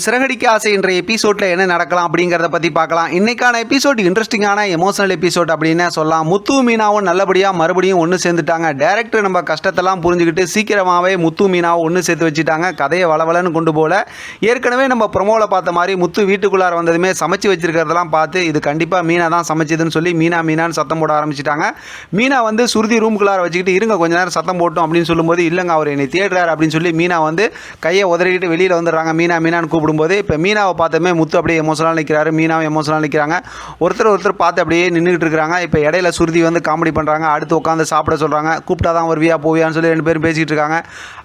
சிறகடிக்க ஆசை என்ற எபிசோட்ல என்ன நடக்கலாம் அப்படிங்கிறத பத்தி பார்க்கலாம். இன்னைக்கான எபிசோட் இன்ட்ரெஸ்டிங்கான எமோஷனல் எபிசோட் அப்படின்னு சொல்லலாம். முத்து மீனாவும் நல்லபடியா மறுபடியும் ஒன்று சேர்ந்துட்டாங்க. டைரக்டர் நம்ம கஷ்டத்தெல்லாம் புரிஞ்சுக்கிட்டு சீக்கிரமாவே முத்து மீனாவை ஒன்று சேர்த்து வச்சுட்டாங்க. கதையை வளவலன்னு கொண்டு போல ஏற்கனவே நம்ம ப்ரொமோல பார்த்த மாதிரி முத்து வீட்டுக்குள்ளார வந்ததுமே சமைச்சு வச்சிருக்கிறதெல்லாம் பார்த்து இது கண்டிப்பா மீனா தான் சமைச்சதுன்னு சொல்லி மீனான்னு சத்தம் போட ஆரம்பிச்சிட்டாங்க. மீனா வந்து சுருதி ரூமுக்குள்ளார வச்சுக்கிட்டு இருங்க கொஞ்ச நேரம் சத்தம் போட்டோம் அப்படின்னு சொல்லும்போது இல்லைங்க அவர் என்னை தேடுறாரு அப்படின்னு சொல்லி மீனா வந்து கையை உதறிக்கிட்டு வெளியில் வந்துடுறாங்க. மீனான்னு கூப்பிடும்போது இப்போ மீனாவை பார்த்தமே முத்து அப்படியே எமோஷனலாக நிற்கிறாரு, மீனாவை எமோஷனலாக நிற்கிறாங்க. ஒருத்தர் பார்த்து அப்படியே நின்றுக்கிட்டு இருக்கிறாங்க. இப்போ இடையில சுருதி வந்து காமெடி பண்ணுறாங்க. அடுத்து உட்காந்து சாப்பிட சொல்கிறாங்க. கூப்பிட்டா தான் வருவியா போவியான்னு சொல்லி ரெண்டு பேரும் பேசிக்கிட்டு இருக்காங்க.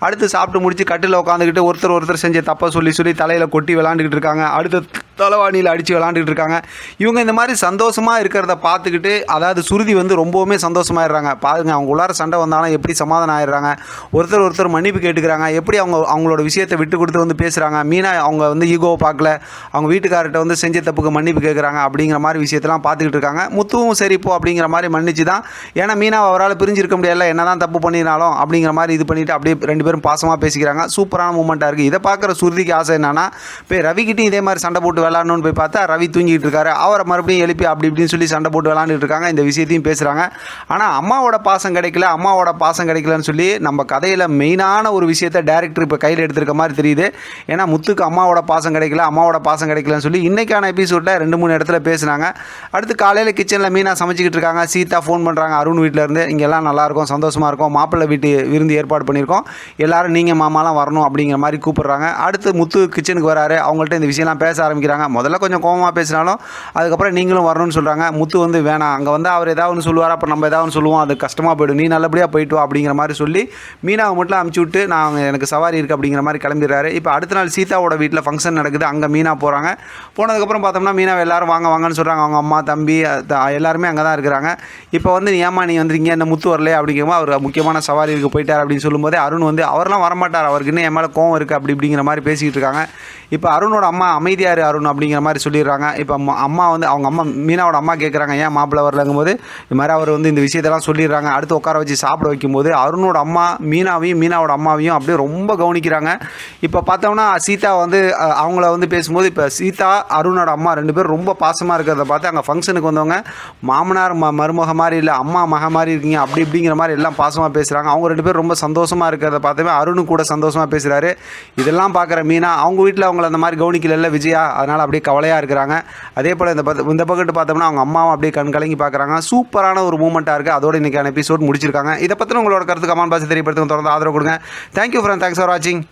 அடுத்து சாப்பிட்டு முடிச்சு கட்டில் உட்காந்துக்கிட்டு ஒருத்தர் செஞ்ச தப்பை சொல்லி தலையில் கொட்டி விளாண்டுக்கிட்டு இருக்காங்க. அடுத்து தலைவாணியில் அடித்து விளாண்டுக்கிட்டு இருக்காங்க. இவங்க இந்த மாதிரி சந்தோஷமாக இருக்கிறத பார்த்துக்கிட்டு அதாவது சுருதி வந்து ரொம்பவுமே சந்தோஷமாயிடுறாங்க. பாருங்க அவங்க உள்ளார சண்டை வந்தாலும் எப்படி சமாதானம் ஆயிடுறாங்க. ஒருத்தர் மன்னிப்பு கேட்டுக்கிறாங்க. எப்படி அவங்களோட விஷயத்தை விட்டு கொடுத்து வந்து பேசுகிறாங்க. மீனா அவங்க வந்து ஈகோவை பார்க்கல, அவங்க வீட்டுக்கார்ட்ட வந்து செஞ்ச தப்புக்கு மன்னிப்பு கேட்குறாங்க அப்படிங்கிற மாதிரி விஷயத்தெல்லாம் பார்த்துக்கிட்டு இருக்காங்க. முத்துவும் சரி போ அப்படிங்கிற மாதிரி மன்னிச்சு தான், ஏன்னா மீனா அவரால் பிரிஞ்சிருக்க முடியல என்ன தான் தப்பு பண்ணினாலும் அப்படிங்கிற மாதிரி இது பண்ணிவிட்டு அப்படியே ரெண்டு பேரும் பாசமாக பேசிக்கிறாங்க. சூப்பரான மூமெண்ட்டாக இருக்குது. இதை பார்க்குற சுருதிக்கு ஆசை என்னன்னா போய் ரவிக்கிட்டையும் இதே மாதிரி சண்டை போட்டு விளாடணும்னு போய் பார்த்தா ரவி தூங்கிட்டு இருக்காரு. அவரை மறுபடியும் எழுப்பி அப்படி இப்படின்னு சொல்லி சண்டை போட்டு விளாண்டுட்டு இருக்காங்க. இந்த விஷயத்தையும் பேசுகிறாங்க. ஆனால் அம்மாவோட பாசம் கிடைக்கலன்னு சொல்லி நம்ம கதையில் மெயினான ஒரு விஷயத்தை டேரக்டர் இப்போ கையில் எடுத்திருக்க மாதிரி தெரியுது. ஏன்னா முத்துக்கு அம்மாவோட பாசம் கிடைக்கலன்னு சொல்லி இன்றைக்கான எபிசோடில் 2-3 இடத்துல பேசுனாங்க. அடுத்து காலையில் கிச்சனில் மீனா சமைச்சிக்கிட்டு இருக்காங்க. சீதா ஃபோன் பண்ணுறாங்க அருண் வீட்டிலேருந்து, இங்கெல்லாம் நல்லாயிருக்கும் சந்தோஷமாக இருக்கும், மாப்பிள்ளை வீட்டு விருந்து ஏற்பாடு பண்ணியிருக்கோம், எல்லோரும் நீங்கள் மாமாலாம் வரணும் அப்படிங்கிற மாதிரி கூப்பிட்றாங்க. அடுத்து முத்து கிச்சனுக்கு வராரு. அவங்கள்ட்ட இந்த விஷயம்லாம் பேச ஆரம்பிக்கிறாங்க. முதல்ல கொஞ்சம் கோபமாக பேசினாலும் அதுக்கப்புறம் நீங்களும் வரணும்னு சொல்கிறாங்க. முத்து வந்து வேணாம், அங்கே வந்து அவர் ஏதாவது ஒன்று சொல்லுவார், அப்போ நம்ம ஏதாவது ஒன்று சொல்லுவோம், அது கஷ்டமாக போய்டும், நீ நல்லபடியாக போயிட்டு வா அப்படிங்கிற மாதிரி சொல்லி மீனாவை மட்டும் அமுச்சு விட்டு எனக்கு சவாரி இருக்குது அப்படிங்கிற மாதிரி கிளம்பிடுறாரு. இப்போ அடுத்த நாள் சீதாவோட வீட்டில் ஃபங்க்ஷன் நடக்குது. அங்கே மீனா போகிறாங்க. போனதுக்கப்புறம் பார்த்தோம்னா மீனாவை எல்லாரும் வாங்கன்னு சொல்கிறாங்க. அவங்க அம்மா தம்பி எல்லாருமே அங்கே தான் இருக்கிறாங்க. இப்போ வந்து நீ வந்துருக்கீங்க இந்த முத்து வரலையே அப்படிங்கும்போது அவர் முக்கியமான சவாரிக்கு போயிட்டார் அப்படின்னு சொல்லும்போது அருண் வந்து அவரெல்லாம் வரமாட்டார், அவருக்கு இன்னும் என் மேலே கோவம் இருக்குது அப்படிங்கிற மாதிரி பேசிக்கிட்டு இருக்காங்க. இப்போ அருணோட அம்மா அமைதியார் அருண் அப்படிங்கிற மாதிரி சொல்லிடுறாங்க. இப்போ அம்மா வந்து அவங்க அம்மா மீனாவோட அம்மா கேட்குறாங்க ஏன் மாப்பிள்ளை வரலங்கும் போது இது மாதிரி அவர் வந்து இந்த விஷயத்தெல்லாம் சொல்லிடுறாங்க. அடுத்து உட்கார வச்சு சாப்பிட வைக்கும்போது அருணோட அம்மா மீனாவோட அம்மாவையும் அப்படியே ரொம்ப கவனிக்கிறாங்க. இப்போ பார்த்தோம்னா சீதா வந்து அவங்கள வந்து பேசும்போது இப்போ சீதா அருணோட அம்மா 2 பேரும் ரொம்ப பாசமாக இருக்கிறத பார்த்து அங்கே ஃபங்க்ஷனுக்கு வந்தவங்க மாமனார் மருமக மாதிரி இல்லை அம்மா மக மாதிரி இருக்கீங்க அப்படி இப்படிங்கிற மாதிரி எல்லாம் பாசமாக பேசுகிறாங்க. அவங்க 2 பேரும் ரொம்ப சந்தோஷமாக இருக்கிறத பார்த்துமே அருணும் கூட சந்தோஷமாக பேசுகிறாரு. இதெல்லாம் பார்க்குற மீனா அவங்க வீட்டில் அவங்கள அந்த மாதிரி கவனிக்கல விஜயா, அதனால் அப்படியே கவலையாக இருக்கிறாங்க. அதே போல் இந்த பக்கத்து பார்த்தோம்னா அவங்க அம்மாவும் அப்படியே கலங்கி பார்க்குறாங்க. சூப்பரான ஒரு மூமெண்ட்டாக இருக்குது. அதோட இன்றைக்கான எபிசோட் முடிச்சிருக்காங்க. இதை பற்றி உங்களோட கருத்து கமெண்ட் பாக்ஸ் தெரியப்படுத்துங்க. தொடர்ந்து ஆதரவு கொடுங்க. தேங்க்யூ ஃப்ரெண்ட், தேங்க்ஸ் ஃபார் வாட்சிங்.